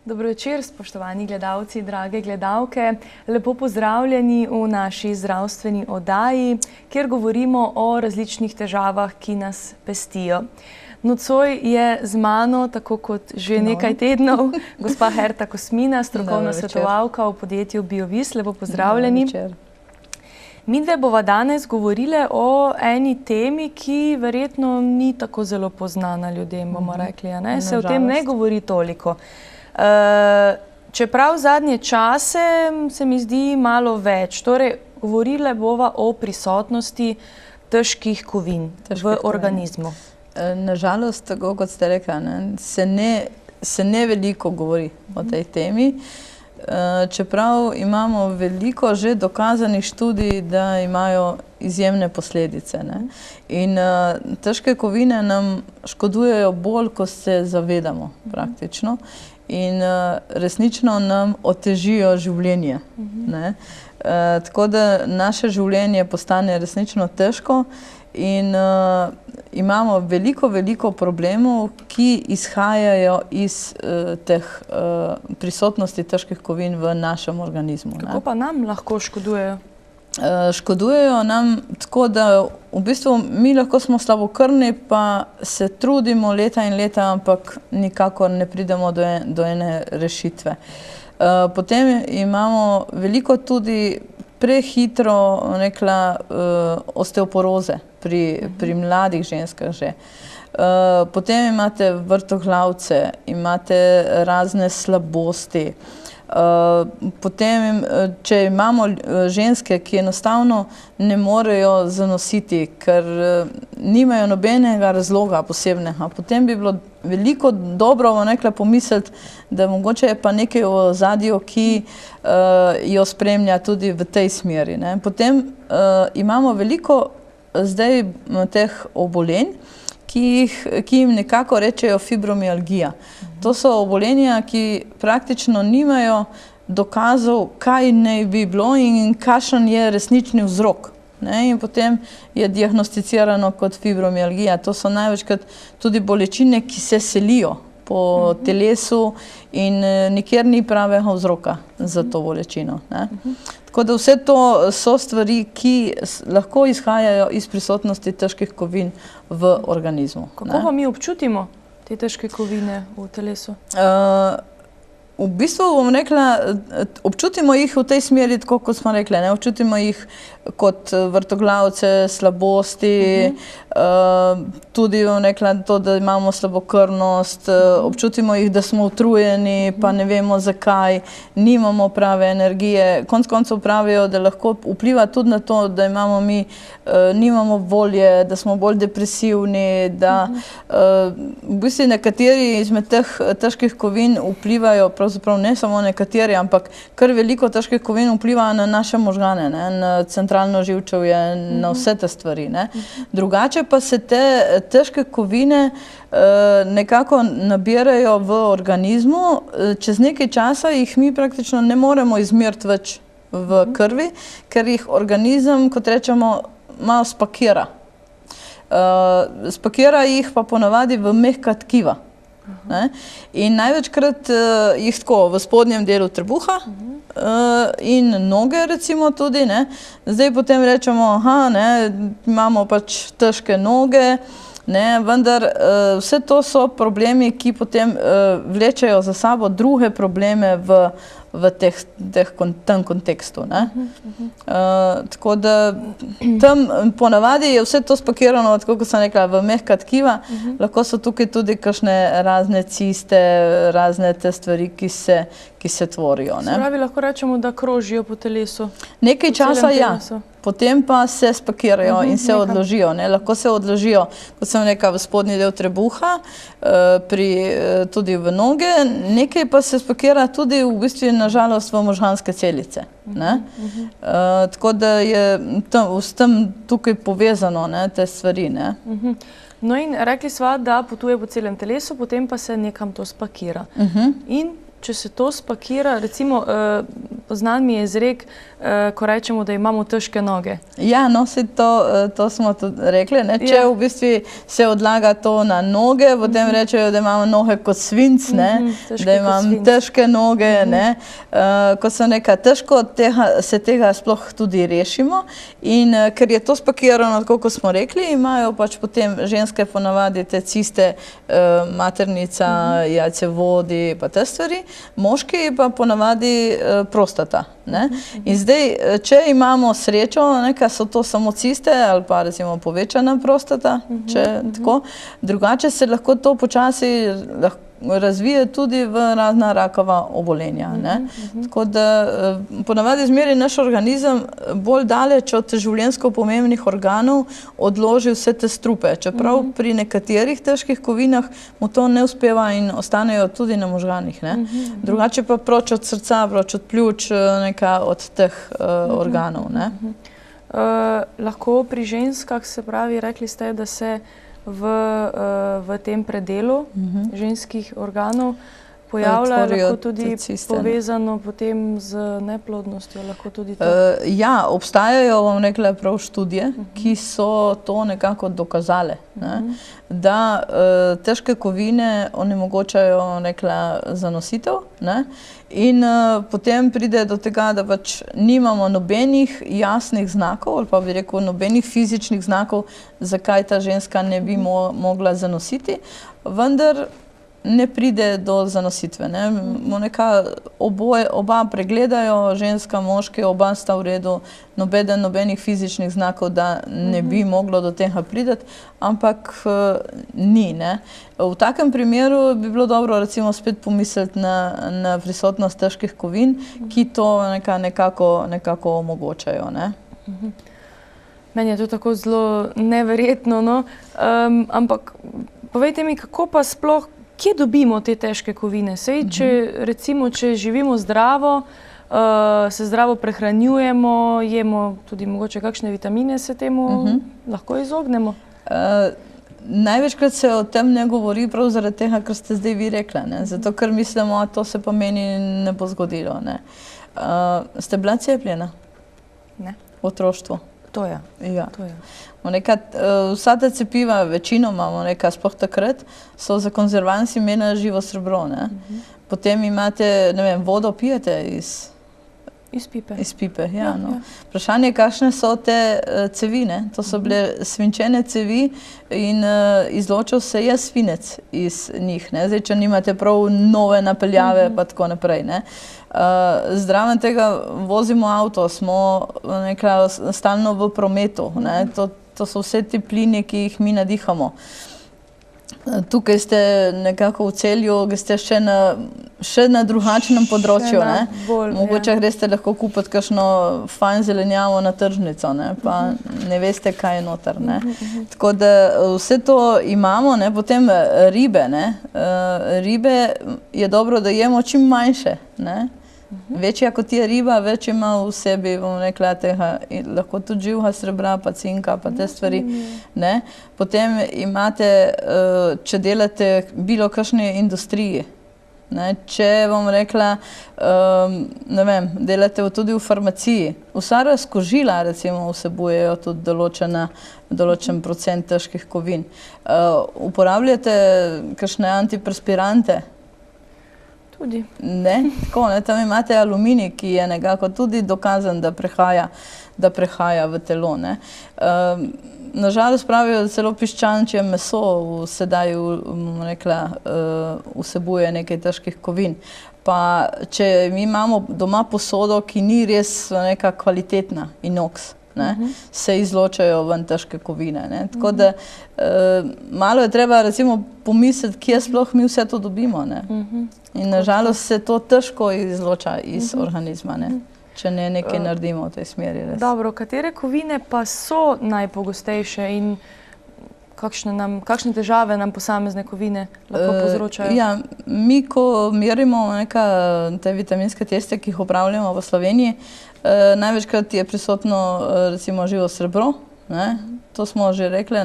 Dobro večer, spoštovani gledalci, drage gledalke. Lepo pozdravljeni v naši zdravstveni oddaji, kjer govorimo o različnih težavah, ki nas pestijo. Nocoj je z mano, tako kot že nekaj tednov, gospa Herta Kosmina, strokovna svetovalka v podjetju Biovis. Lepo pozdravljeni. Midve bova danes govorile o eni temi, ki verjetno ni tako zelo poznana ljudem, bomo rekli. Se o tem ne govori toliko. Čeprav zadnje čase se mi zdi malo več. Torej, govorile bova o prisotnosti težkih kovin v organizmu. Nažalost, tako kot ste rekla, se ne veliko govori o tej temi. Čeprav imamo veliko že dokazanih študij, da imajo izjemne posledice. In težke kovine nam škodujejo bolj, ko se zavedamo praktično. In resnično nam otežijo življenje. Tako da naše življenje postane resnično težko in imamo veliko problemov, ki izhajajo iz teh prisotnosti težkih kovin v našem organizmu. Kako pa nam lahko škodujejo? Škodujejo nam tako, da v bistvu mi lahko smo slabokrvni, pa se trudimo leta in leta, ampak nikakor ne pridemo do ene rešitve. Potem imamo veliko tudi prehitro osteoporoze pri mladih ženskah že. Potem imate vrtoglavce, imate razne slabosti. Potem, če imamo ženske, ki enostavno ne morejo zanositi, ker nimajo nobenega razloga posebnega, potem bi bilo veliko dobro pomisliti, da mogoče je pa nekaj v ozadju, ki jo spremlja tudi v tej smeri. Potem imamo veliko zdaj teh obolenj, ki jim nekako rečejo fibromialgija. To so obolenja, ki praktično nimajo dokazov, kaj naj bi bilo in kakšen je resnični vzrok. In potem je diagnosticirano kot fibromialgija. To so največkrat tudi bolečine, ki se selijo po telesu in nikjer ni pravega vzroka za to bolečino. Tako da vse to so stvari, ki lahko izhajajo iz prisotnosti težkih kovin v organizmu. Kako pa mi občutimo te težke kovine v telesu? V bistvu bom rekla, občutimo jih v tej smeri, tako kot smo rekli, občutimo jih kot vrtoglavce, slabosti, tudi bom rekla to, da imamo slabokrvnost, občutimo jih, da smo utrujeni, pa ne vemo zakaj, nimamo prave energije. Konec koncev pravijo, da lahko vpliva tudi na to, da imamo mi, nimamo volje, da smo bolj depresivni, da v bistvu nekateri izmed teh težkih kovin vplivajo, pravzaprav ne samo nekateri, ampak kar veliko težkih kovin vpliva na naše možgane, na centralno živčevje, na vse te stvari. Drugače pa se te težke kovine nekako nabirajo v organizmu, čez nekaj časa jih mi praktično ne moremo izmeriti več v krvi, ker jih organizem, kot rečemo, malo spakira. Spakira jih pa ponavadi v mehka tkiva. In največkrat jih tako v spodnjem delu trebuha in noge recimo tudi. Zdaj potem rečemo, imamo pač težke noge, vendar vse to so problemi, ki potem vlečejo za sabo druge probleme v tem kontekstu. Tako da tam ponavadi je vse to spakirano, tako kot sem rekla, v mehka tkiva. Lahko so tukaj tudi kakšne razne ciste, razne te stvari, ki se tvorijo. Se pravi, lahko rečemo, da krožijo po telesu? Nekaj časa, ja. Potem pa se spakirajo in se odložijo. Lahko se odložijo, kot sem rekla, v spodnji del trebuha, tudi v noge. Nekaj pa se spakira tudi v bistvu nažalost v možganske celice. Tako da je s tem tukaj povezano te stvari. No in rekli sva, da potuje po celem telesu, potem pa se nekam to spakira. In če se to spakira, recimo poznan mi je izrek, ko rečemo, da imamo težke noge. Ja, no, to smo tudi rekli, ne? Če v bistvu se odlaga to na noge, potem rečejo, da imamo noge kot svinc, ne? Da imam težke noge, ne? Ko sem rekla, težko se tega sploh tudi rešimo in ker je to spakirano, tako kot smo rekli, imajo pač potem ženske ponavadi te ciste, maternica, jajcevodi pa te stvari, moški pa ponavadi prostata. Ne? In zdaj, če imamo srečo, nekaj so to samo ciste ali pa recimo povečana prostata, tako, drugače se lahko to počasi razvije tudi v razna rakava obolenja. Ne? Tako da ponavadi zmeri naš organizem bolj daleč od življenjsko pomembnih organov odloži vse te strupe. Čeprav pri nekaterih težkih kovinah mu to ne uspeva in ostanejo tudi na možganih. Ne? Drugače pa proč od srca, proč od pljuč, od teh organov. Ne? Lahko pri ženskah, se pravi, rekli ste, da se v tem predelu ženskih organov pojavlja, lahko tudi povezano potem z neplodnostjo, lahko tudi to? Ja, obstajajo, bom rekla, prav študije, ki so to nekako dokazale, da težke kovine onemogočajo, rekla, zanositev, in potem pride do tega, da pač nimamo nobenih jasnih znakov, ali pa bi rekel, nobenih fizičnih znakov, zakaj ta ženska ne bi mogla zanositi, vendar ne pride do zanositve. Oba pregledajo, ženska, moški, oba sta v redu, nobenih fizičnih znakov, da ne bi moglo do tega priti, ampak ni. V takem primeru bi bilo dobro recimo spet pomisliti na prisotnost težkih kovin, ki to nekako omogočajo. Meni je to tako zelo neverjetno, no? Ampak povejte mi, kako pa sploh, kje dobimo te težke kovine? Sej, če živimo zdravo, se zdravo prehranjujemo, jemo tudi mogoče kakšne vitamine, se temu lahko izognemo? Največkrat se o tem ne govori prav zaradi tega, kar ste zdaj vi rekla. Zato, ker mislimo, to se pa meni ne bo zgodilo. Ste bila cepljena? Ne. V otroštvu? To je. Ja. Vsa ta cepiva, večinoma, sploh takrat, so za konzervans imena živo srebro. Potem imate, ne vem, vodo pijete iz pipe. Iz pipe, ja. Vprašanje, kakšne so te cevi, to so bile svinčene cevi in izločil se je svinec iz njih. Zdaj, če nimate prav nove napeljave, pa tako naprej. Zraven tega vozimo avto, smo stalno v prometu. To so vse ti plini, ki jih mi nadihamo. Tukaj ste nekako v Celju, ste še na drugačnem področju. Mogoče greste lahko kupiti kakšno fajn zelenjavo na tržnico, pa ne veste, kaj je noter. Tako da vse to imamo, potem ribe. Ribe je dobro, da jemo čim manjše. Večja kot je riba, več ima v sebi, bom rekla, tega, lahko tudi živega srebra, pa cinka, pa te stvari. Potem imate, če delate bilo kakšne industriji, če, bom rekla, ne vem, delate tudi v farmaciji, vsa razkožila, recimo, vsebujejo tudi določen procent težkih kovin. Uporabljate kakšne antiperspirante? Tudi. Tam imate aluminij, ki je nekako tudi dokazan, da prehaja v telo. Nažalost pravijo, da celo piščančje meso sedaj vsebuje nekaj težkih kovin. Pa če mi imamo doma posodo, ki ni res neka kvalitetna, inoks, se izločajo ven težke kovine. Tako da malo je treba recimo pomisliti, kje sploh mi vse to dobimo. In nažalost se to težko izloča iz organizma, če ne nekaj naredimo v tej smeri. Dobro, katere kovine pa so najpogostejše in kakšne težave nam posamezne kovine lahko povzročajo? Ja, mi, ko merimo te vitaminske teste, ki jih upravljamo v Sloveniji, največkrat je prisotno recimo živo srebro, to smo že rekli,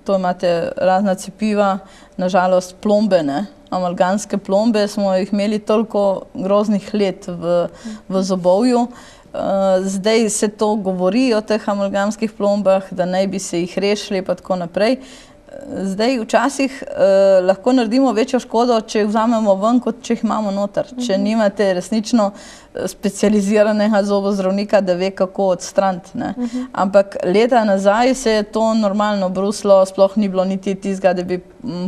to imate razna cepiva, nažalost plombe, ne. Amalgamske plombe smo jih imeli toliko groznih let v zobovju. Zdaj se to govori o teh amalgamskih plombah, da naj bi se jih rešili pa tako naprej. Zdaj včasih lahko naredimo večjo škodo, če jih vzamemo ven, kot če jih imamo noter. Če nimate resnično specializiranega zobozdravnika, da ve, kako odstraniti, ne. Ampak leta nazaj se je to normalno bruslo, sploh ni bilo niti tistega, da bi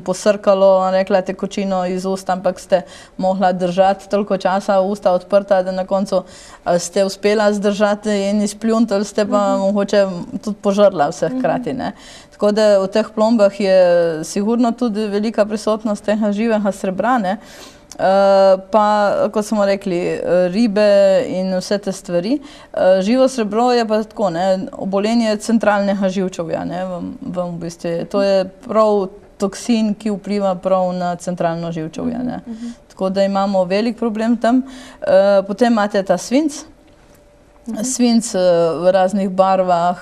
posrkalo, rekla, tekočino iz ust, ampak ste mogla držati toliko časa usta odprta, da na koncu ste uspela zdržati in izpljuniti, ali ste pa mogoče tudi požrla vse hkrati, ne. Tako da v teh plombah je sigurno tudi velika prisotnost tega živega srebra, ne. Pa, kot smo rekli, ribe in vse te stvari. Živo srebro je pa tako, ne, obolenje centralnega živčevja, ne, v bistvu. To je prav toksin, ki vpliva prav na centralno živčevje, ne. Tako da imamo velik problem tam. Potem imate ta svinc. Svinc v raznih barvah,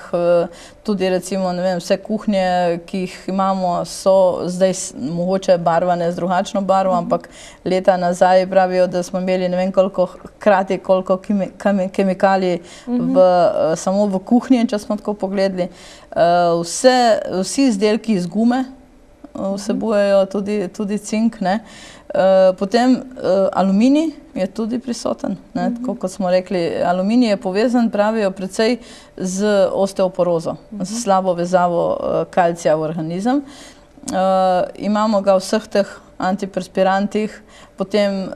tudi recimo, ne vem, vse kuhnje, ki jih imamo, so zdaj mogoče barvane z drugačno barvo, ampak leta nazaj pravijo, da smo imeli ne vem koliko hkrati, koliko kemikalij samo v kuhinji, če smo tako pogledali. Vsi izdelki iz gume vsebujejo tudi cink, ne. Potem aluminij je tudi prisoten, ne, tako kot smo rekli. Aluminij je povezan, pravijo, precej z osteoporozo, z slabo vezavo kalcija v organizem. Imamo ga v vseh teh antiperspirantih, potem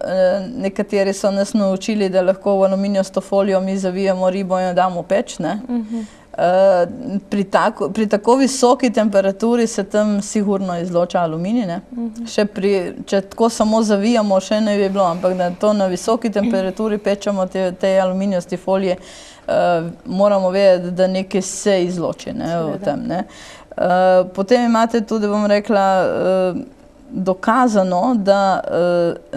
nekateri so nas naučili, da lahko v aluminijasto folijo mi zavijemo ribo in jo damo v peč, ne. Pri tako visoki temperaturi se tam sigurno izloča aluminij, ne. Če tako samo zavijamo, še ne bi bilo, ampak da to na visoki temperaturi pečemo te aluminijasti folije, moramo vedeti, da nekaj se izloči, ne, v tem, ne. Potem imate tudi, bom rekla, dokazano, da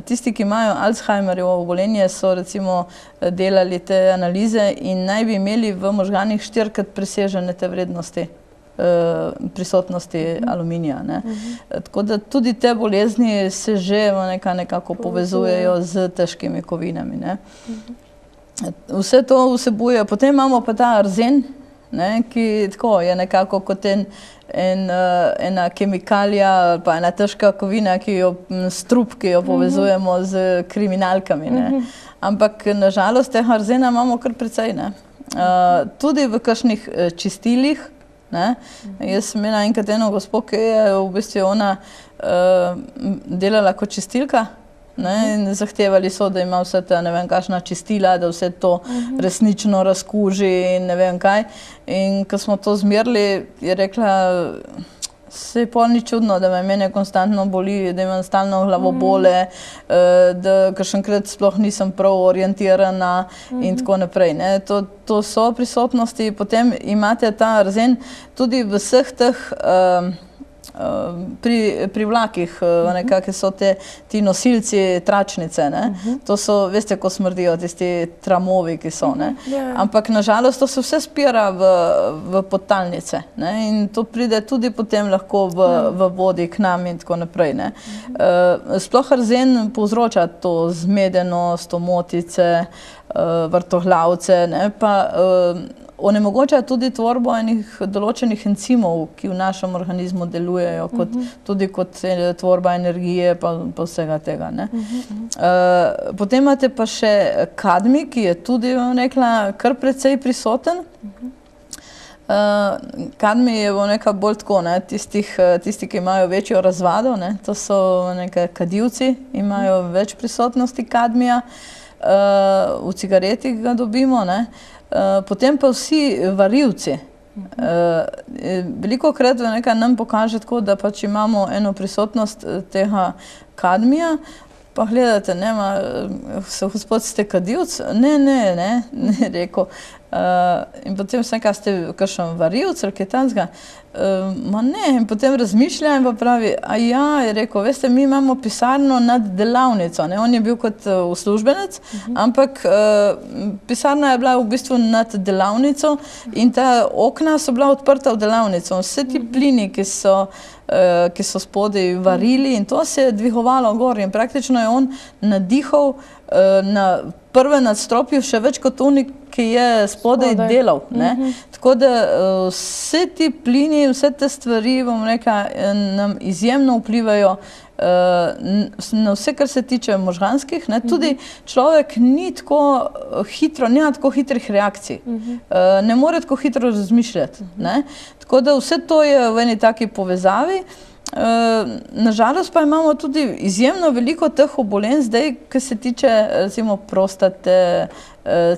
tisti, ki imajo Alzheimerjevo obolenje, so recimo delali te analize in naj bi imeli v možganih 4-krat presežene te vrednosti prisotnosti aluminija, ne. Tako da tudi te bolezni se že nekako povezujejo z težkimi kovinami, ne. Vse to vsebuje. Potem imamo pa ta arzen, ne, ki tako je nekako kot ena kemikalija ali pa ena težka kovina, strup, ki jo povezujemo z kriminalkami, ne. Ampak nažalost tega arzena imamo kar precej, ne. Tudi v kakšnih čistilih, ne. Jaz sem imela enkrat eno gospo, ki je v bistvu ona delala kot čistilka, ne, in zahtevali so, da ima vse ta, ne vem, kakšna čistila, da vse to resnično razkuži in ne vem kaj. In ko smo to zmerili, je rekla, saj pol ni čudno, da me mene konstantno boli, da imam stalno glavobole, da kakšenkrat sploh nisem prav orientirana in tako naprej, ne. To so prisotnosti. Potem imate ta arzen tudi v vseh teh pri vlakih, nekako so ti nosilci tračnice, ne. To so, veste, ko smrdijo tisti tramovi, ki so, ne. Ampak nažalost to se vse spira v podtalnice, ne, in to pride tudi potem lahko v vodi k nam in tako naprej, ne. Sploh arzen povzroča to zmedenost, omotice, vrtoglavce, ne, pa onemogoča tudi tvorbo enih določenih encimov, ki v našem organizmu delujejo, tudi kot tvorba energije pa vsega tega, ne. Potem imate pa še kadmij, ki je tudi, rekla, kar precej prisoten. Kadmij je nekaj bolj tako, ne, tisti, ki imajo večjo razvado, ne, to so nekaj kadilci, imajo več prisotnosti kadmija, v cigareti ga dobimo, ne. Potem pa vsi varilci. Velikokrat nam pokaže tako, da pač imamo eno prisotnost tega kadmija, pa gledate, ne, se gospod ste kadilc? Ne, rekel. In potem sem kaj ste kakšen varilc ali kaj takega. Ma ne, in potem razmišlja in pa pravi, a ja, je rekel, veste, mi imamo pisarno nad delavnico, ne, on je bil kot uslužbenec, ampak pisarna je bila v bistvu nad delavnico in ta okna so bila odprta v delavnico. Vse ti plini, ki so spodaj varili in to se je dvigovalo gor in praktično je on nadihal na prve nadstropju še več kot oni, ki je spodaj delal. Ne? Tako da vse ti plini, vse te stvari, bom rekla, nam izjemno vplivajo na vse, kar se tiče možganskih. Ne? Tudi človek ni tako hitro, nima tako hitrih reakcij. Ne more tako hitro razmišljati. Ne? Tako da vse to je v eni taki povezavi. Nažalost pa imamo tudi izjemno veliko teh obolenj zdaj, ki se tiče recimo prostate,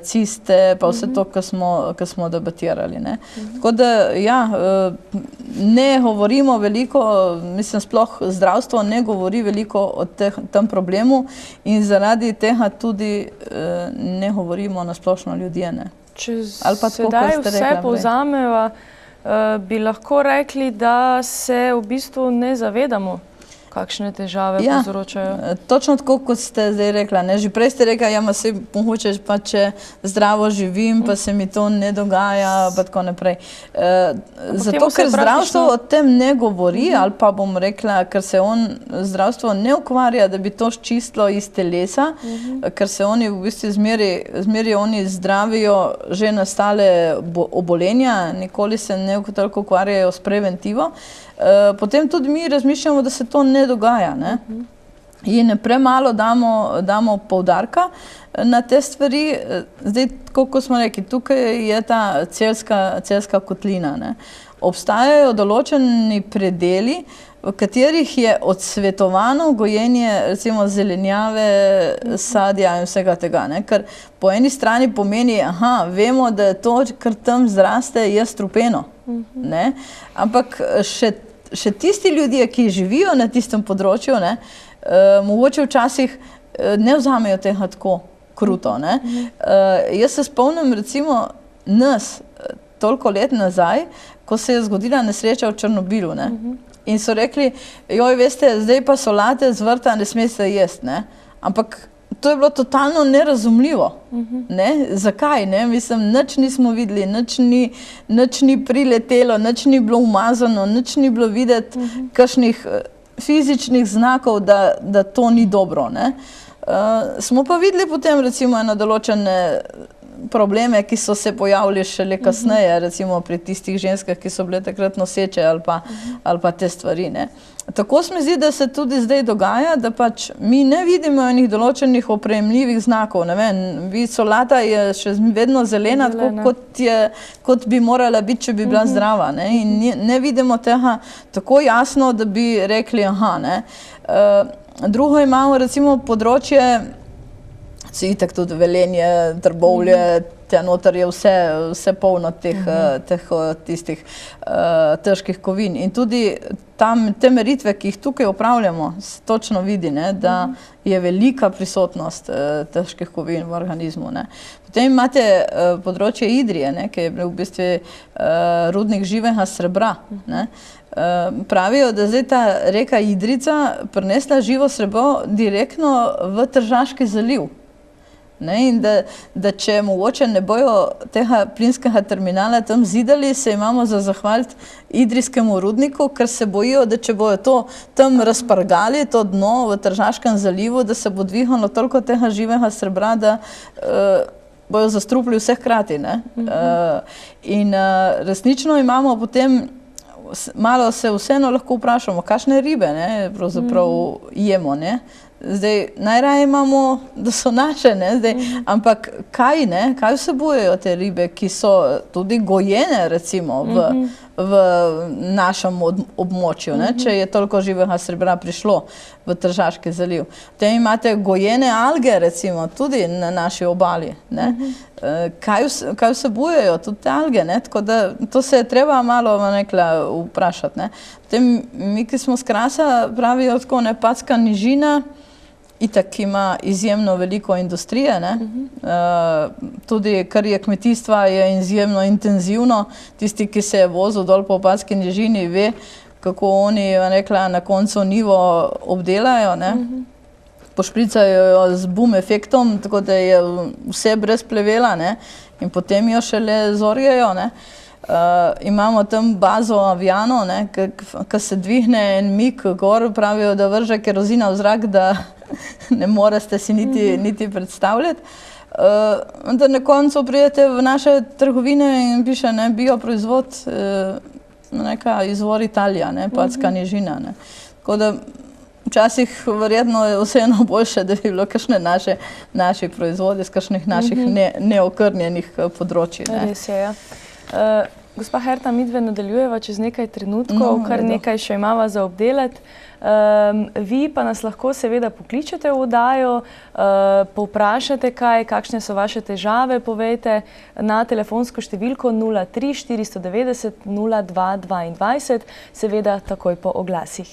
ciste, pa vse to, kar smo debatirali. Ne? Tako da, ja, ne govorimo veliko, mislim, sploh zdravstvo ne govori veliko o tem problemu in zaradi tega tudi ne govorimo na splošno ljudje. Ne? Če sedaj vse povzameva, bi lahko rekli, da se v bistvu ne zavedamo, kakšne težave povzročajo. Točno tako, kot ste zdaj rekla. Ne? Že prej ste rekla, ja, se mogoče pa če zdravo živim, pa se mi to ne dogaja, pa tako naprej. Zato, ker zdravstvo o tem ne govori, ali pa bom rekla, ker se zdravstvo ne ukvarja, da bi to čistilo iz telesa, ker se oni v bistvu zmeri oni zdravijo že nastale obolenja, nikoli se ne toliko ukvarjajo s preventivo. Potem tudi mi razmišljamo, da se to ne dogaja. Ne? In premalo damo poudarka na te stvari. Zdaj, kot smo rekli, tukaj je ta celjska kotlina. Ne? Obstajajo določeni predeli, v katerih je odsvetovano gojenje recimo zelenjave, sadja in vsega tega. Ne? Ker po eni strani pomeni, vemo, da je to, kar tam zraste, je strupeno. Ne? Ampak še tisti ljudje, ki živijo na tistem področju, ne, mogoče včasih ne vzamejo tega tako kruto. Ne. Jaz se spomnim recimo nas toliko let nazaj, ko se je zgodila nesreča v Černobilu. Ne. In so rekli, joj, veste, zdaj pa solate z vrta ne smete jesti. Ne. Ampak to je bilo totalno nerazumljivo. Ne? Zakaj? Ne? Mislim, nič nismo videli, nič ni priletelo, nič ni bilo umazano, nič ni bilo videti kakšnih fizičnih znakov, da to ni dobro. Ne? Smo pa videli potem recimo eno določene probleme, ki so se pojavili šele kasneje, recimo pri tistih ženskah, ki so bile takrat noseče ali pa te stvari. Ne? Tako se mi zdi, da se tudi zdaj dogaja, da pač mi ne vidimo enih določenih oprejemljivih znakov. Ne vem, solata je še vedno zelena, tako kot bi morala biti, če bi bila zdrava. Ne? In ne vidimo tega tako jasno, da bi rekli, ne. Drugo imamo recimo področje, itak tudi Velenje, Trbovlje, te noter je vse polno tistih težkih kovin. In tudi te meritve, ki jih tukaj opravljamo, se točno vidi, ne, da je velika prisotnost težkih kovin v organizmu. Ne. Potem imate področje Idrije, ne, ki je bil v bistvu rudnik živega srebra. Ne. Pravijo, da zdaj ta reka Idrica prinesla živo srebro direktno v Tržaški zaliv. Ne, in da če mogoče ne bojo tega plinskega terminala tam zidali, se imamo za zahvaliti idrijskemu rudniku, ker se bojijo, da če bojo to tam razpargali, to dno v Tržaškem zalivu, da se bo dvignilo toliko tega živega srebra, da bojo zastrupili vse hkrati. Ne. In resnično imamo potem, malo se vseeno lahko vprašamo, kakšne ribe pravzaprav jemo, ne. Zdaj, najraje imamo, da so naše, ne, zdaj, ampak kaj vsebujejo te ribe, ki so tudi gojene, recimo, v našem območju, ne, če je toliko živega srebra prišlo v Tržaški zaliv. Potem imate gojene alge, recimo, tudi na naši obali, ne. Kaj vsebujejo tudi te alge, ne, tako da to se je treba malo vprašati, ne. Potem mi, ki smo s Krasa, pravijo tako, ne, Patska nižina, itak ima izjemno veliko industrije, ne? Tudi kar je kmetijstva, je izjemno intenzivno. Tisti, ki se je vozil dol po Opatski nižini, ve, kako oni na koncu njivo obdelajo, ne? Pošpricajo jo z boom efektom, tako da je vse brez plevela, ne? In potem jo šele zorjejo, ne? Imamo tam bazo Aviano, ne? Ko se dvihne en mig gor, pravijo, da vrže kerozina v zrak, da ne morete si niti predstavljati. Da na koncu pridete v naše trgovine in piše, ne, bioproizvod, neka izvor Italija, ne, Opatska nižina, ne. Tako da včasih verjetno je vseeno boljše, da bi bilo kakšne naši proizvodi z kakšnih naših neokrnjenih področij, ne. Res je, ja. Gospa Herta, midve nadaljujeva čez nekaj trenutkov, kar nekaj še imava za obdelati. Vi pa nas lahko seveda pokličete v oddajo, povprašate kaj, kakšne so vaše težave, povejte na telefonsko številko 03 490 02 22, seveda takoj po oglasih.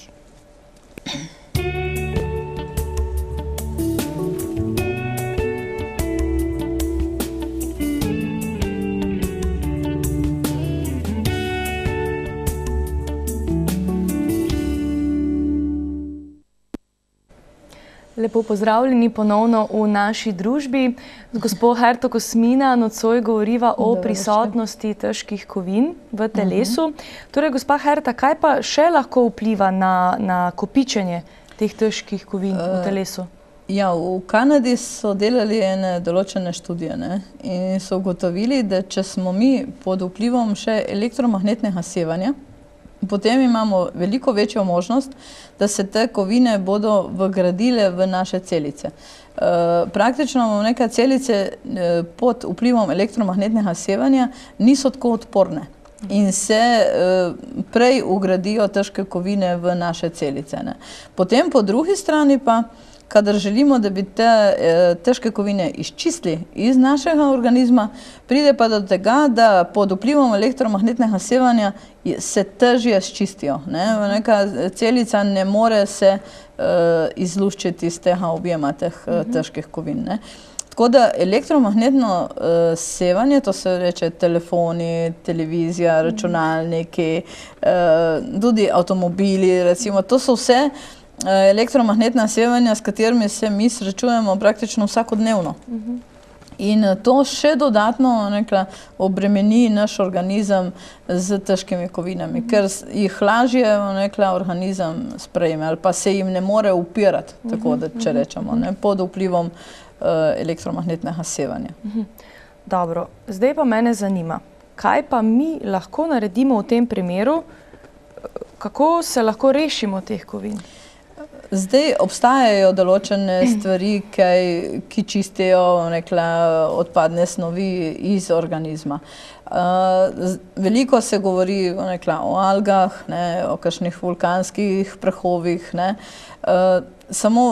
Lepo pozdravljeni ponovno v naši družbi. Z gospo Herto Kosmina nocoj govoriva o prisotnosti težkih kovin v telesu. Torej, gospa Herta, kaj pa še lahko vpliva na kopičenje teh težkih kovin v telesu? Ja, v Kanadi so delali ene določene študije, ne, in so ugotovili, da če smo mi pod vplivom še elektromagnetnega sevanja, potem imamo veliko večjo možnost, da se te kovine bodo vgradile v naše celice. Praktično neke celice pod vplivom elektromagnetnega sevanja niso tako odporne in se prej vgradijo težke kovine v naše celice, ne. Potem po drugi strani pa, kadar želimo, da bi te težke kovine izčistili iz našega organizma, pride pa do tega, da pod vplivom elektromagnetnega sevanja se težje sčistijo, ne. Neka celica ne more se izluščiti iz tega objema teh težkih kovin, ne. Tako da elektromagnetno sevanje, to se reče telefoni, televizija, računalniki, tudi avtomobili, recimo, to so vse elektromagnetna sevanja, s katerimi se mi srečujemo praktično vsakodnevno. In to še dodatno obremeni naš organizem z težkimi kovinami, ker jih lažje organizem sprejme ali pa se jim ne more upirati, tako da če rečemo, pod vplivom elektromagnetnega sevanja. Dobro, zdaj pa mene zanima, kaj pa mi lahko naredimo v tem primeru, kako se lahko rešimo teh kovin? Zdaj obstajajo določene stvari, ki čistijo odpadne snovi iz organizma. Veliko se govori o algah, o kakšnih vulkanskih prahovih. Samo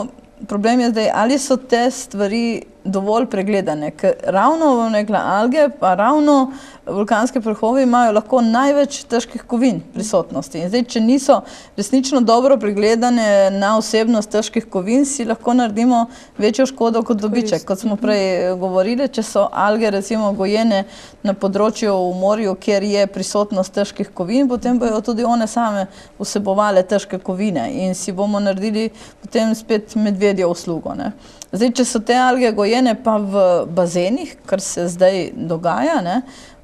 problem je zdaj, ali so te stvari dovolj pregledane, ker ravno alge pa ravno vulkanske prahovi imajo lahko največ težkih kovin prisotnosti. In zdaj, če niso resnično dobro pregledane na osebnost težkih kovin, si lahko naredimo večjo škodo kot dobiček. Kot smo prej govorili, če so alge recimo gojene na področju v morju, kjer je prisotnost težkih kovin, potem bojo tudi one same vsebovale težke kovine in si bomo naredili potem spet medvedjo uslugo, ne. Zdaj, če so te alge gojene pa v bazenih, kar se zdaj dogaja, ne,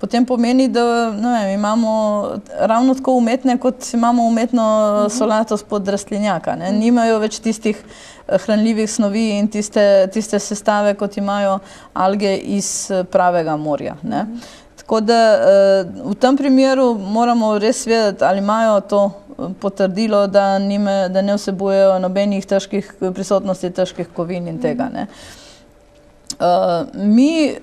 potem pomeni, da imamo ravno tako umetne, kot imamo umetno solato spod rastlinjaka. Nimajo več tistih hranljivih snovi in tiste sestave, kot imajo alge iz pravega morja, ne. Tako da v tem primeru moramo res vedeti, ali imajo to potrdilo, da ne vsebujejo nobenih prisotnosti težkih kovin in tega, ne. Mi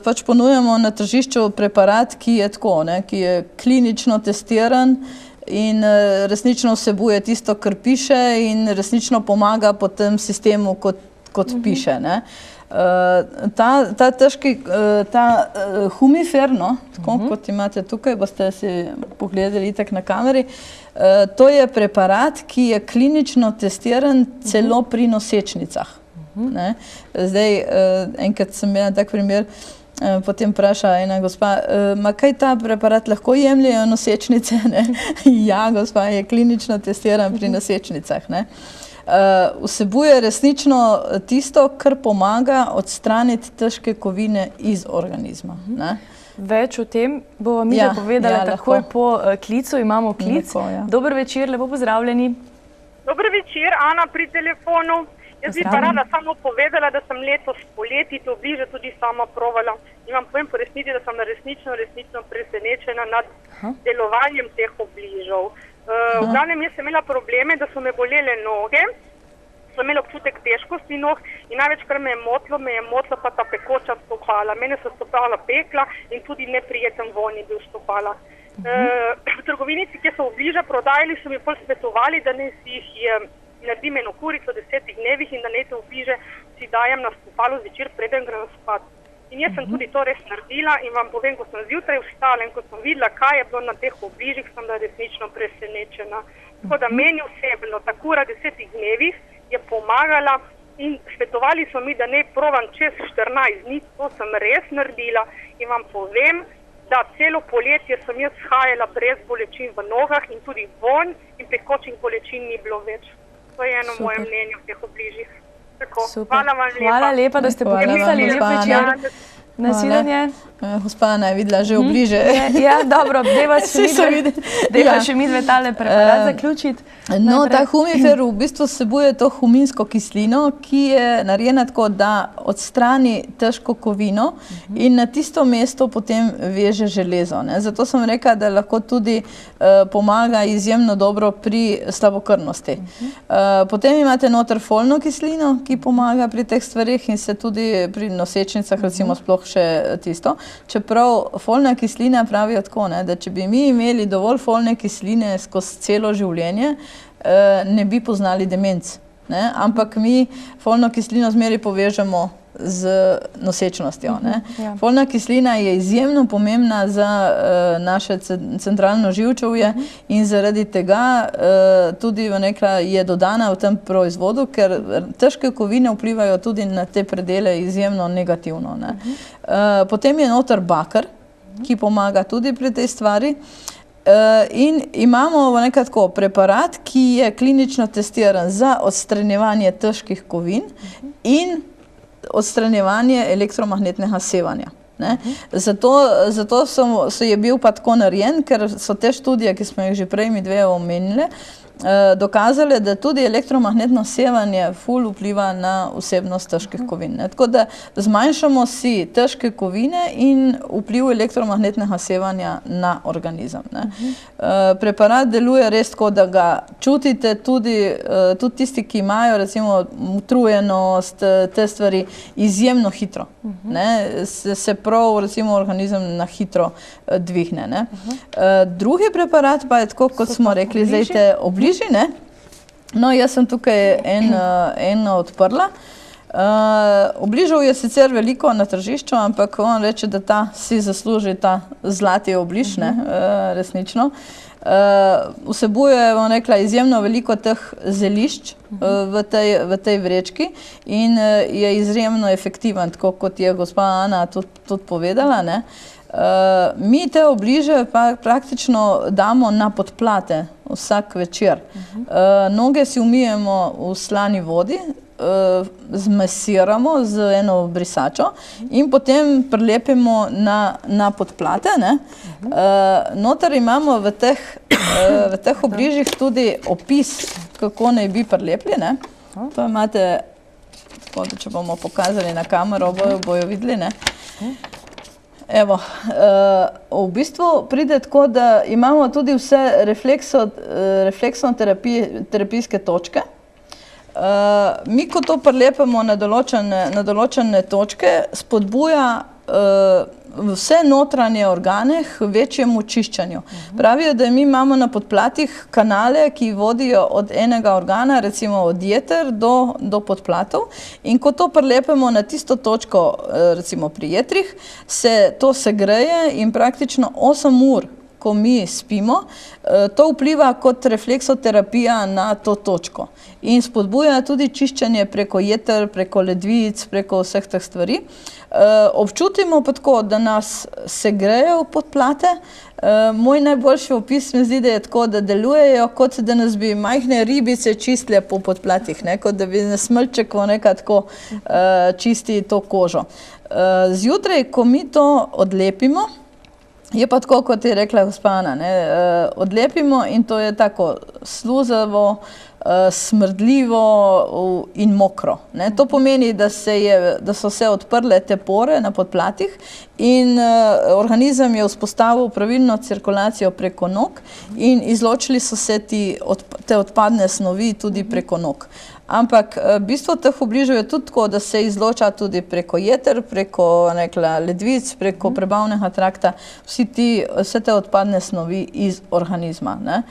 pač ponujamo na tržišču preparat, ki je tako, ne, ki je klinično testiran in resnično vsebuje tisto, kar piše in resnično pomaga po tem sistemu, kot piše, ne. Ta Humifer, tako kot imate tukaj, boste si pogledali itak na kameri, to je preparat, ki je klinično testiran celo pri nosečnicah. Ne? Zdaj, enkrat sem imela tak primer, potem vpraša ena gospa, ma kaj ta preparat lahko jemljejo nosečnice? Ne? Ja, gospa, je klinično testiran pri nosečnicah. Ne? Vsebuje resnično tisto, kar pomaga odstraniti težke kovine iz organizma. Ne? Več o tem bomo mi povedali takoj po klicu. Imamo klic. Dober večer, lepo pozdravljeni. Dober večer, Ana pri telefonu. Jaz bi pa rada samo povedala, da sem letos poleti to bliže tudi sama provala. In vam povem po resnici, da sem resnično presenečena nad delovanjem teh obližev. V glavnem jaz sem imela probleme, da so me bolele noge, sem imela občutek težkosti nog in največkrat me je motlo pa ta pekoča stopala. Mene so stopala pekla in tudi neprijeten vonj je bil stopala. V trgovinici, kjer so obliža prodajali, so mi bolj svetovali, da ne si jih naredim eno kurico v 10 dnevih in da ne te obliže si dajem na stopalo zvečer, preden grem spat. In jaz sem tudi to res naredila in vam povem, ko sem zjutraj vstala in ko sem videla, kaj je bilo na teh obližih, sem bila resnično presenečena. Tako da meni osebno, ta kura v 10 dnevih je pomagala in svetovali so mi, da ne provam čez 14 dni, to sem res naredila in vam povem, da celo poletje sem jaz shajala brez bolečin v nogah in tudi vonj in pekočih bolečin ni bilo več. To je eno moje mnenje v teh obližih. Tako, hvala vam lepa. Hvala lepa, da ste poklicali. Lep večer. Nasvidenje. Gospa Ana je videla že obliže. Ja, dobro, deva še mi dve tale preparat zaključiti. No, ta humifer v bistvu vsebuje to huminsko kislino, ki je narejena tako, da odstrani težko kovino in na tisto mesto potem veže železo. Zato sem rekla, da lahko tudi pomaga izjemno dobro pri slabokrvnosti. Potem imate noter folno kislino, ki pomaga pri teh stvarih in se tudi pri nosečnicah recimo sploh še tisto. Čeprav folna kislina pravijo tako, da če bi mi imeli dovolj folne kisline skozi celo življenje, ne bi poznali demenc. Ampak mi folno kislino zmeraj povežemo z nosečnostjo. Folna kislina je izjemno pomembna za naše centralno živčevje in zaradi tega tudi je dodana v tem proizvodu, ker težke kovine vplivajo tudi na te predele izjemno negativno. Potem je noter bakar, ki pomaga tudi pri tej stvari. In imamo nekako preparat, ki je klinično testiran za odstranjevanje težkih kovin in odstranjevanje elektromagnetnega sevanja. Zato je bil pa tako narejen, ker so te študije, ki smo jih že prej mi dve omenili, dokazali, da tudi elektromagnetno sevanje ful vpliva na vsebnost težkih kovin. Tako da zmanjšamo si težke kovine in vpliv elektromagnetnega sevanja na organizem. Preparat deluje res tako, da ga čutite tudi tisti, ki imajo recimo utrujenost, te stvari izjemno hitro. Se prav recimo organizem na hitro dvihne. Drugi preparat pa je tako, kot smo rekli, zdaj te obliži. No, jaz sem tukaj eno odprla. Obližev je sicer veliko na tržišču, ampak on reče, da ta si zasluži ta zlati obliž, resnično. Vsebuje, bom rekla, izjemno veliko teh zelišč v tej vrečki in je izjemno efektiven, tako kot je gospa Ana tudi povedala. Mi te obliže pa praktično damo na podplate vsak večer. Noge si umijemo v slani vodi, zmasiramo z eno brisačo in potem prilepimo na podplate. Noter imamo v teh obližih tudi opis, kako naj bi prilepili. To imate, če bomo pokazali na kamero, bojo videli. Evo, v bistvu pride tako, da imamo tudi vse refleksno-terapijske točke. Mi, ko to prilepimo na določene točke, spodbuja vse notranje organe k večjemu čiščenju. Pravijo, da mi imamo na podplatih kanale, ki vodijo od enega organa, recimo od jeter do podplatov, in ko to prilepimo na tisto točko, recimo pri jetrih, se to segreje in praktično 8 ur, ko mi spimo, to vpliva kot refleksoterapija na to točko in spodbuja tudi čiščenje preko jeter, preko ledvic, preko vseh teh stvari. Občutimo pa tako, da nas segrejo podplate. Moj najboljši opis mi zdi, da je tako, da delujejo, kot da nas bi majhne ribice čistile po podplatih, ne? Kot da bi nas smrčeko tako čisti to kožo. Zjutraj, ko mi to odlepimo, je pa tako, kot je rekla gospa Ana, ne? Odlepimo in to je tako sluzavo, smrdljivo in mokro. Ne? To pomeni, da so se odprle te pore na podplatih in organizem je vzpostavil pravilno cirkulacijo preko nog in izločili so se te odpadne snovi tudi preko nog. Ampak bistvo teh obližev je tudi tako, da se izloča tudi preko jeter, preko ledvic, preko prebavnega trakta, vse te odpadne snovi iz organizma. Ne?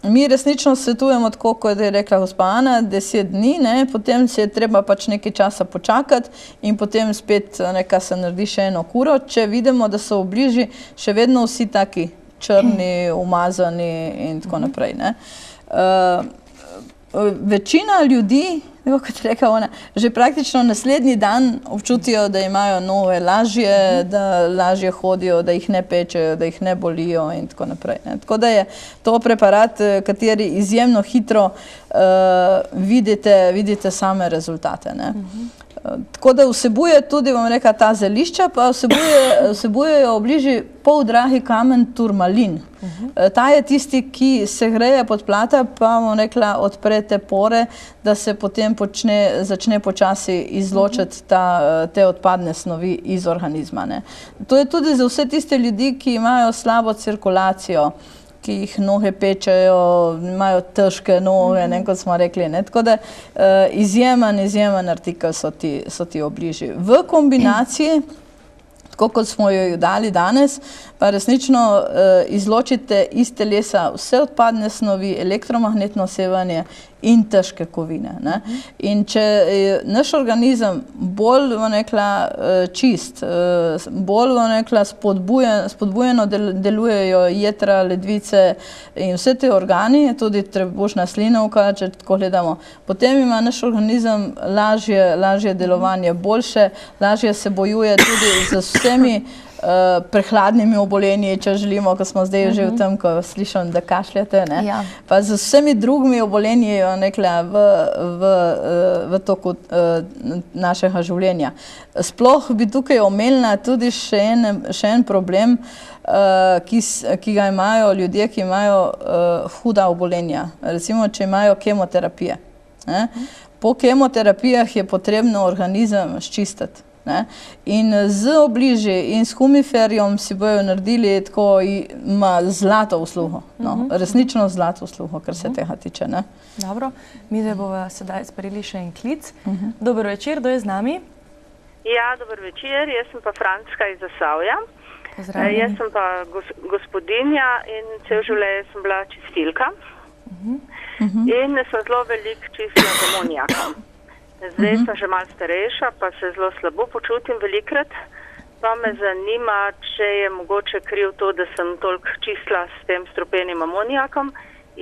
Mi resnično svetujemo tako, kot je rekla gospa Ana, 10 dni, ne? Potem se je treba pač nekaj časa počakati in potem spet se naredi še eno kuro, če vidimo, da so obliži še vedno vsi taki črni, umazani in tako naprej. Ne? Večina ljudi, kot je rekla ona, že praktično naslednji dan občutijo, da imajo noge lažje, da lažje hodijo, da jih ne pečejo, da jih ne bolijo in tako naprej. Ne. Tako da je to preparat, kateri izjemno hitro vidite same rezultate. Ne. Tako da vsebuje tudi, bom rekla, ta zelišča, pa vsebujejo obliži poldragi kamen turmalin. Ta je tisti, ki segreje podplata, pa bom rekla, odpre te pore, da se potem začne počasi izločiti te odpadne snovi iz organizma. Ne. To je tudi za vse tiste ljudi, ki imajo slabo cirkulacijo, ki jih noge pečejo, imajo težke noge, kot smo rekli. Ne. Tako da izjemen artikel so ti obliži. V kombinaciji, tako kot smo jo dali danes, pa resnično izločite iz telesa vse odpadne snovi, elektromagnetno sevanje in težke kovine. Ne. In če je naš organizem bolj čist, bolj spodbujeno delujejo jetra, ledvice in vse te organi, tudi trebušna slinavka, če tako gledamo, potem ima naš organizem lažje delovanje, boljše, lažje se bojuje tudi z vsemi prehladnimi obolenji, če želimo, ko smo zdaj že v tem, ko slišam, da kašljate, ne? Ja. Pa z vsemi drugimi obolenji v toku našega življenja. Sploh bi tukaj omenila tudi še en problem, ki ga imajo ljudje, ki imajo huda obolenja. Recimo, če imajo kemoterapije. Ne? Po kemoterapijah je potrebno organizem ščistiti. Ne? In z obliži in s humiferjem si bojo naredili tako, ima zlato uslugo, resnično zlato uslugo, kar se tega tiče. Ne? Dobro, mi zdaj bomo sedaj sprejeli še en klic. Dober večer, kdo je z nami? Ja, dober večer, jaz sem pa Frančka iz Zasavja. Jaz sem pa gospodinja in cel življenje sem bila čistilka in sem zelo veliko čistila z amonijakom. Zdaj sem že malo starejša, pa se zelo slabo počutim velikrat. Pa me zanima, če je mogoče kriv to, da sem toliko čistila s tem strupenim amonijakom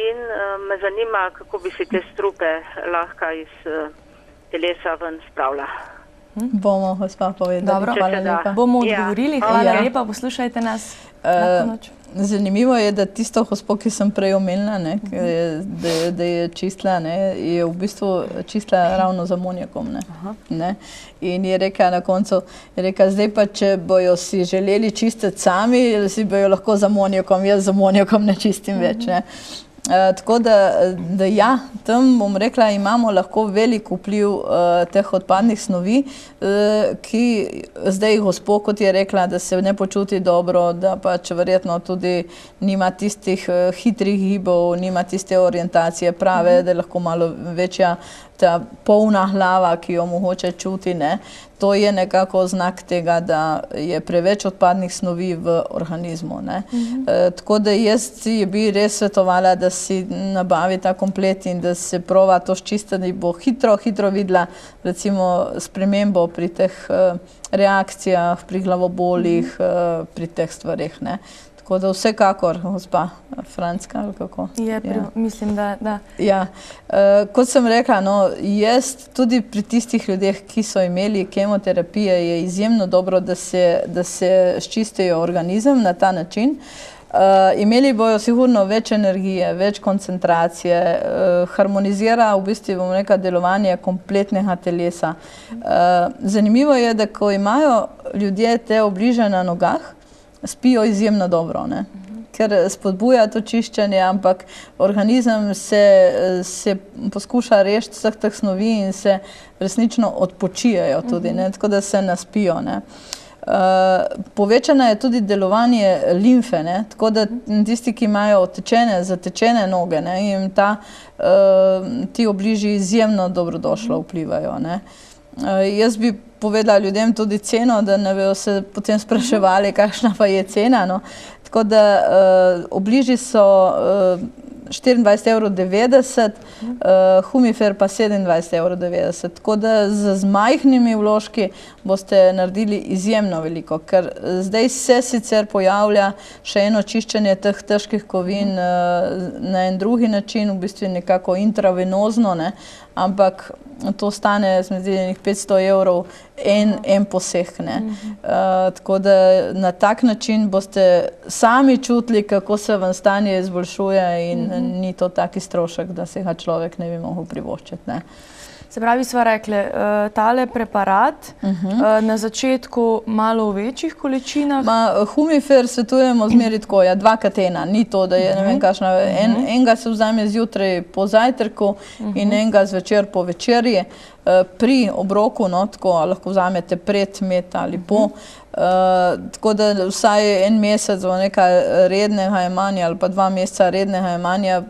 in me zanima, kako bi si te strupe lahko iz telesa ven spravila. Bomo, gospa, povedali. Dobro, hvala lepa. Bomo odgovorili, hvala lepa, poslušajte nas. Zanimivo je, da tisto gospo, ki sem prej omenila, da je čistila, je v bistvu čistila ravno z amonijakom. In je rekla na koncu, zdaj pa, če bojo si želeli čistiti sami, si bojo lahko z amonijakom, jaz z amonijakom ne čistim več. Tako da ja, tam bom rekla, imamo lahko velik vpliv teh odpadnih snovi, ki zdaj gospo, kot je rekla, da se ne počuti dobro, da pač verjetno tudi nima tistih hitrih gibov, nima tiste orientacije prave, da je lahko malo večja ta polna glava, ki jo mogoče čuti, ne. To je nekako znak tega, da je preveč odpadnih snovi v organizmu, ne. Tako da jaz bi res svetovala, da si nabavi ta komplet in da se prova to ščistiti, bo hitro videla recimo spremembo pri teh reakcijah, pri glavobolih, pri teh stvareh, ne. Tako da vsekakor, gospa Franska, ali kako? Mislim, da. Ja, kot sem rekla, no, jaz tudi pri tistih ljudeh, ki so imeli kemoterapije, je izjemno dobro, da se sčistijo organizem na ta način. Imeli bojo sigurno več energije, več koncentracije, harmonizira v bistvu, bom rekla, delovanje kompletnega telesa. Zanimivo je, da ko imajo ljudje te obliže na nogah, spijo izjemno dobro, ne? Ker spodbuja to čiščenje, ampak organizem se poskuša rešiti vseh teh snovi in se resnično odpočijajo tudi, ne? Tako da se naspijo, ne? Povečano je tudi delovanje limfe, ne? Tako da tisti, ki imajo zatečene noge, ne? Jim ti obliži izjemno dobrodošlo vplivajo, ne? Jaz bi povedala ljudem tudi ceno, da ne bojo se potem spraševali, kakšna pa je cena, no. Tako da obliži so 24,90 €, Humifer pa 27,90 €. Tako da z majhnimi vložki boste naredili izjemno veliko, ker zdaj se sicer pojavlja še eno čiščenje teh težkih kovin na en drugi način, v bistvu nekako intravenozno, ne, ampak to stane, se mi zdi, 500 € en poseg, ne. Tako da na tak način boste sami čutili, kako se vam stanje izboljšuje in ni to taki strošek, da se ga človek ne bi mogel privoščiti, ne. Se pravi, sva rekli, tale preparat na začetku malo v večjih količinah. Humifer svetujemo zmeri tako, 2x1, ni to, da je ne vem kakšna, enega se vzame zjutraj po zajtrku in enega zvečer po večerji. Pri obroku, no, tako lahko vzamete pred, med ali po, tako da vsaj en mesec nekaj rednega jemanja ali pa 2 meseca rednega jemanja,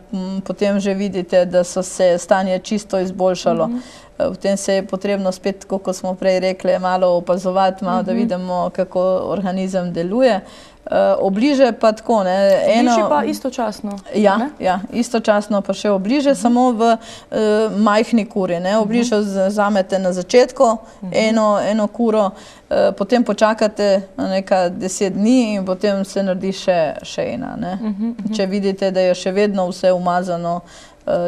potem že vidite, da so se stanje čisto izboljšalo. Potem se je potrebno spet, kot smo prej rekli, malo opazovati, malo da vidimo, kako organizem deluje. Obliže pa tako, ne. Obliže pa istočasno. Ja, istočasno pa še obliže, samo v majhni kuri, ne. Obliže vzamete na začetku, eno kuro, potem počakate nekaj 10 dni in potem se naredi še ena, ne. Če vidite, da je še vedno vse umazano,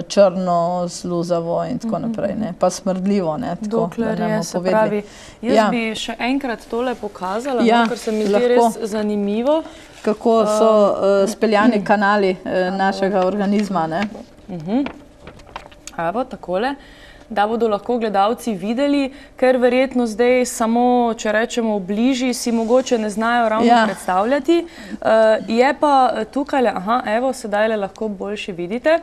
črno, sluzavo in tako naprej, ne. Pa smrdljivo, ne. Dokler je, se pravi. Jaz bi še enkrat tole pokazala, ker se mi zdi res zanimivo. Kako so speljani kanali našega organizma, ne. Evo, takole. Da bodo lahko gledalci videli, ker verjetno zdaj samo, če rečemo obliži, si mogoče ne znajo ravno predstavljati. Je pa tukaj, evo, sedaj lahko boljše vidite,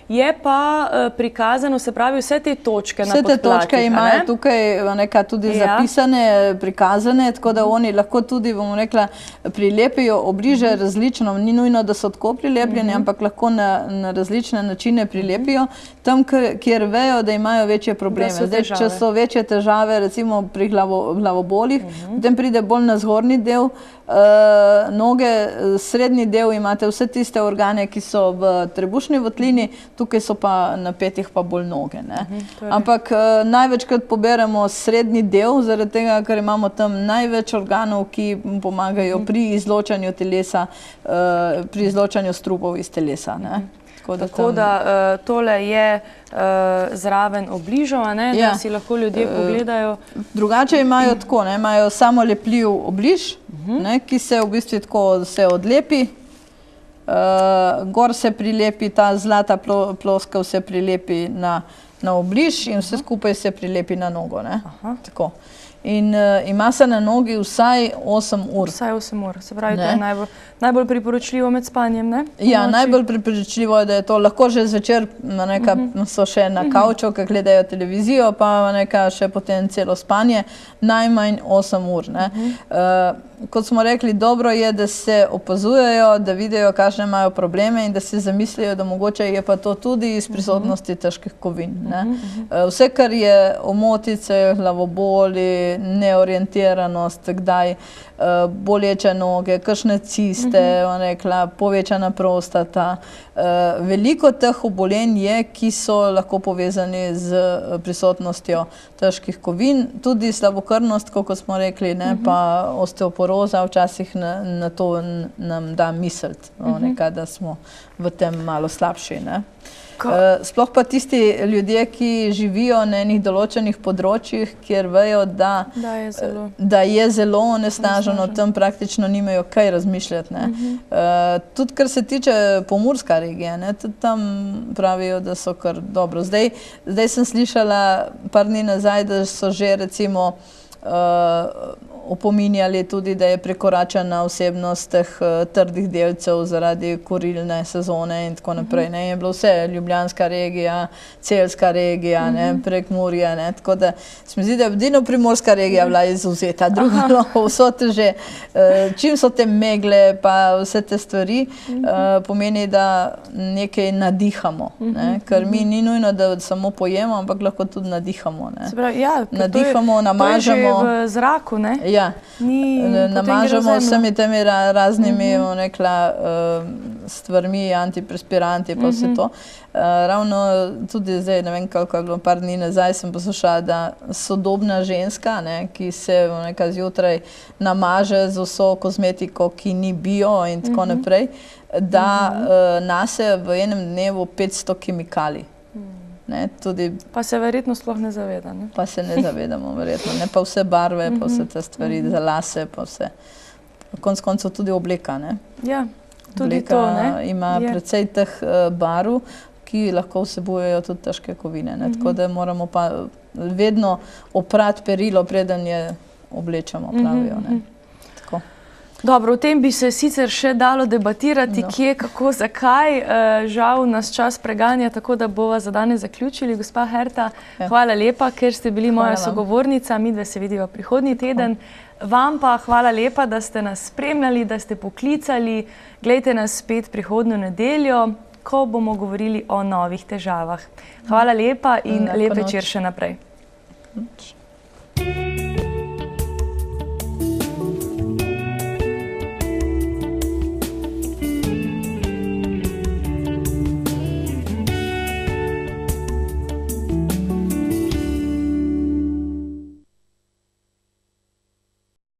je pa prikazano, se pravi, vse te točke na podplatih. Vse te točke imajo tukaj tudi zapisane, prikazane, tako da oni lahko tudi, bomo rekla, prilepijo obliže različno, ni nujno, da so tako prilepljeni, ampak lahko na različne načine prilepijo, tam, kjer vejo, da imajo večje probleme. Zdaj, če so večje težave, recimo pri glavobolih, potem pride bolj na zgornji del noge, srednji del imate vse tiste organe, ki so v trebušni votlini, tukaj so pa na petih pa bolj noge, ne. Ampak največkrat poberemo srednji del, zaradi tega, ker imamo tam največ organov, ki pomagajo pri izločanju telesa, pri izločanju strupov iz telesa, ne. Tako da tole je zraven obližov, da si lahko ljudje pogledajo. Drugače imajo tako, imajo samo lepljiv obliž, ki se v bistvu tako se odlepi, gor se prilepi, ta zlata ploskev se prilepi na obliž in vse skupaj se prilepi na nogo, ne. Tako. In ima se na nogi vsaj 8 ur. Vsaj 8 ur, se pravi, to je najbolj priporočljivo med spanjem, ne? Ja, najbolj priporočljivo je, da je to lahko že zvečer, so še na kavču, ko gledajo televizijo, pa še potem celo spanje, najmanj 8 ur, ne. Kot smo rekli, dobro je, da se opazujejo, da vidijo, kakšne imajo probleme in da si zamislijo, da mogoče je pa to tudi iz prisotnosti težkih kovin, ne. Vse, kar je omotice, glavoboli, kdaj neorientiranost, kdaj boleče noge, kakšne ciste, rekla, povečana prostata. Veliko teh obolenj je, ki so lahko povezani z prisotnostjo težkih kovin, tudi slabokrvnost, kot smo rekli, pa osteoporoza včasih na to nam da misliti, da smo v tem malo slabši. Sploh pa tisti ljudje, ki živijo na enih določenih področjih, kjer vejo, da je zelo onesnaženo, tam praktično nimajo kaj razmišljati. Tudi kar se tiče Pomurska regija, tudi tam pravijo, da so kar dobro. Zdaj sem slišala par dni nazaj, da so že recimo opominjali tudi, da je prekoračena vsebnost teh trdih delcev zaradi kurilne sezone in tako naprej. Je bilo vse Ljubljanska regija, Celjska regija, Prekmurje, tako da se mi zdi, da je edino Primorska regija bila izvzeta. Drugo, vso te že, čim so te megle pa vse te stvari, pomeni, da nekaj nadihamo, ker mi ni nujno, da samo pojemo, ampak lahko tudi nadihamo. Nadihamo, namažemo. V zraku, ne? Ja, namažemo vsemi temi raznimi stvarmi, antiperspiranti pa vse to. Ravno tudi zdaj, ne vem, kako je bilo par dni nazaj, sem poslušala, da sodobna ženska, ki se zjutraj namaže z vso kozmetiko, ki ni bio in tako naprej, da nase v enem dnevu 500 kemikalij. Pa se verjetno sploh ne zaveda. Pa se ne zavedamo, verjetno. Pa vse barve, pa vse te stvari za lase, pa vse. Konec koncev tudi obleka. Ja, tudi to. Obleka ima precej teh barv, ki lahko vsebujejo tudi težke kovine. Tako da moramo pa vedno oprati perilo, preden je oblečemo, pravijo. Dobro, o tem bi se sicer še dalo debatirati, kje, kako, zakaj. Žal nas čas preganja, tako da bova za danes zaključili. Gospa Herta, hvala lepa, ker ste bili moja sogovornica. Midve se vidiva prihodnji teden. Vam pa hvala lepa, da ste nas spremljali, da ste poklicali. Glejte nas spet prihodnjo nedeljo, ko bomo govorili o novih težavah. Hvala lepa in lep večer še naprej.